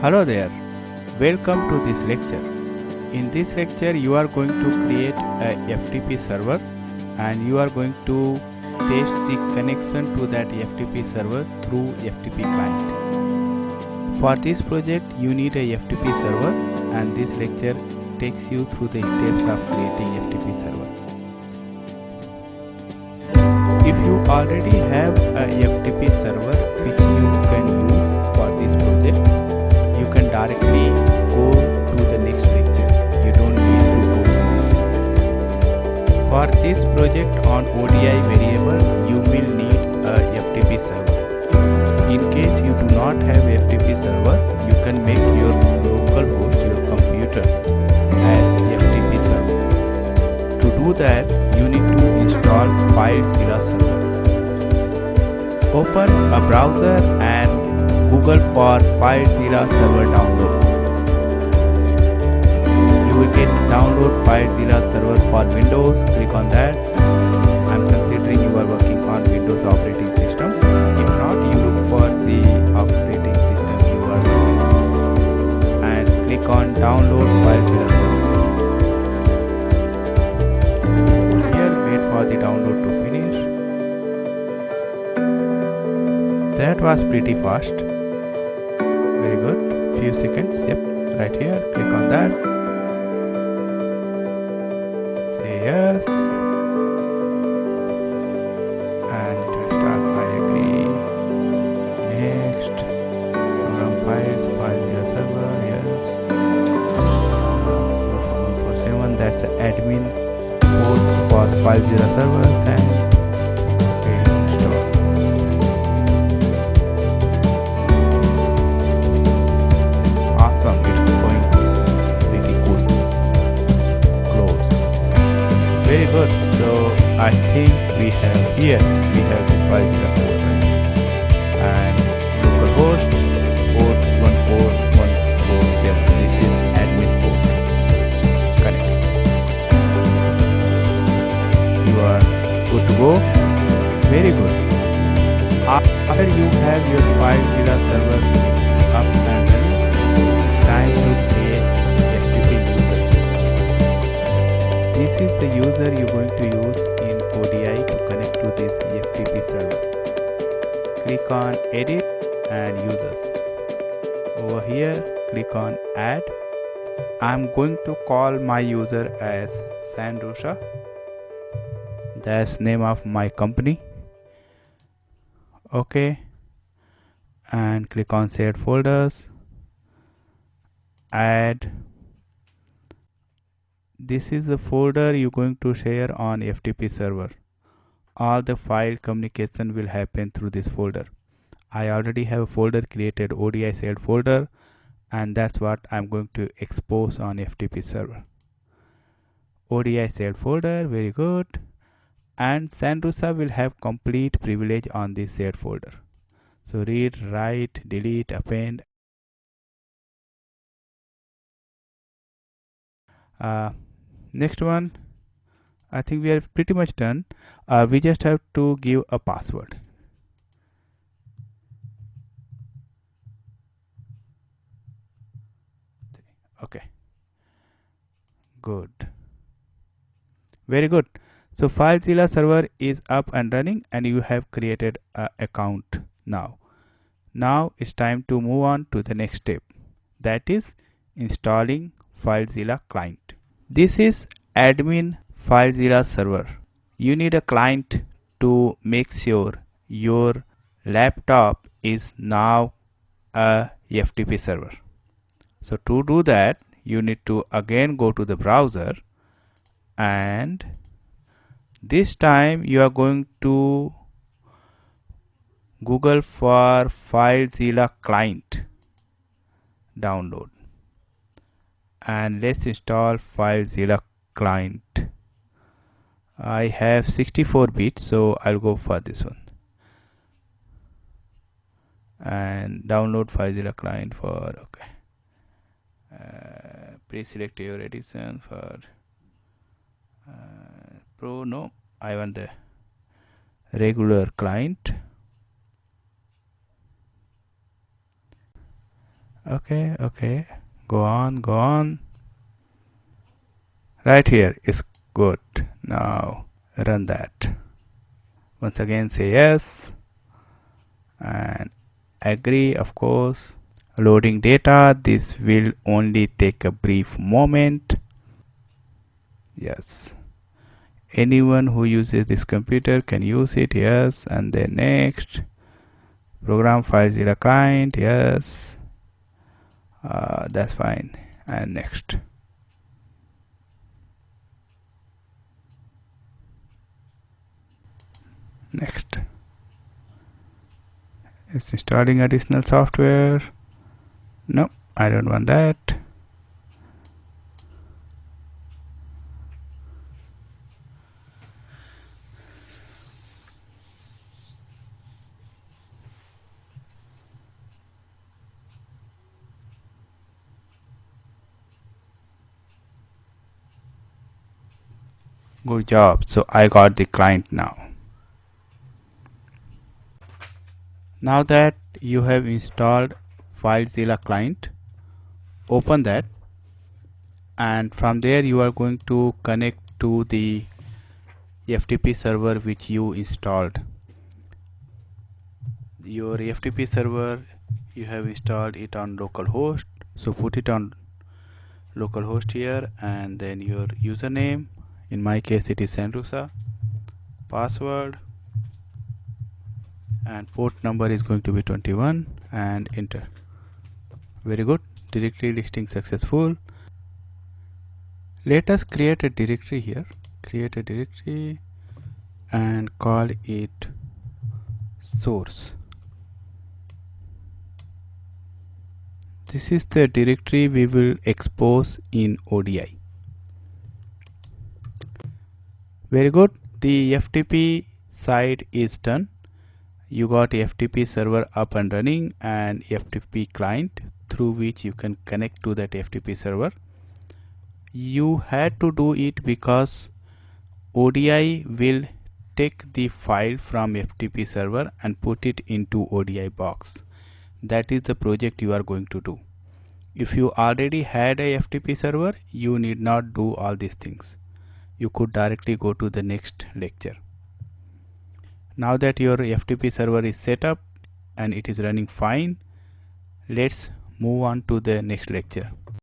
Hello there, welcome to this lecture. In this lecture you are going to create a FTP server and you are going to test the connection to that FTP server through FTP client. For this project you need a FTP server and this lecture takes you through the steps of creating FTP server. If you already have a FTP server which you can use for this project, you can directly go to the next lecture. You don't need to go to this lecture. For this project on ODI variable, you will need a FTP server. In case you do not have FTP server, you can make your local host, your computer, as FTP server. To do that, you need to install FileZilla server. Open a browser and Google for FileZilla server download. You will get download FileZilla server for Windows. Click on that. I'm considering you are working on Windows operating system. If not, you look for the operating system you are working and click on download FileZilla server. Here, wait for the download to finish. That was pretty fast. Very good. Few seconds. Yep. Right here. Click on that. Say yes. And it will start. I agree. Next. Program files. FileZilla server. Yes. 147. That's an admin port for FileZilla server. Thanks. Very good. So I think we have here the FileZilla server and localhost port 14147. This is admin port. Connect. You are good to go. Very good. After you have your FileZilla server up and running, it's time to create FTP user. This is the user you're going to use in ODI to connect to this FTP server. Click on edit and users. Over here, click on add. I'm going to call my user as Sandrusha. That's name of my company. Okay. And click on shared folders. Add. This is the folder you're going to share on FTP server. All the file communication will happen through this folder. I already have a folder created, ODI shared folder, and that's what I'm going to expose on FTP server. ODI shared folder, very good. And Sandrusha will have complete privilege on this shared folder. So read, write, delete, append. Next one, I think we are pretty much done. We just have to give a password. Okay. Good. Very good. So FileZilla server is up and running and you have created an account now. Now it's time to move on to the next step. That is installing FileZilla client. This is admin FileZilla server. You need a client to make sure your laptop is now a FTP server. So to do that, you need to again go to the browser and this time you are going to Google for FileZilla client download and let's install FileZilla client. I have 64 bits, so I'll go for this one and download FileZilla client for okay. Pre-select your edition for Pro. No, I want the regular client. Okay, go on. Right here is good. Now run that. Once again say yes and agree, of course. Loading data, this will only take a brief moment. Yes, anyone who uses this computer can use it. Yes, and then next, program FileZilla client. Yes, that's fine. And next, it's installing additional software. No, I don't want that. Good job. So I got the client now. Now that you have installed FileZilla client, open that, and from there you are going to connect to the FTP server which you installed. Your FTP server, you have installed it on localhost, so put it on localhost here, and then your username, in my case it is Sanrusa, password, and port number is going to be 21, and enter. Very good, directory listing successful. Let us create a directory here. Create a directory and call it source. This is the directory we will expose in ODI. Very good, the FTP side is done. You got FTP server up and running and FTP client through which you can connect to that FTP server. You had to do it because ODI will take the file from FTP server and put it into ODI box. That is the project you are going to do. If you already had a FTP server, you need not do all these things. You could directly go to the next lecture. Now that your FTP server is set up and it is running fine, let's move on to the next lecture.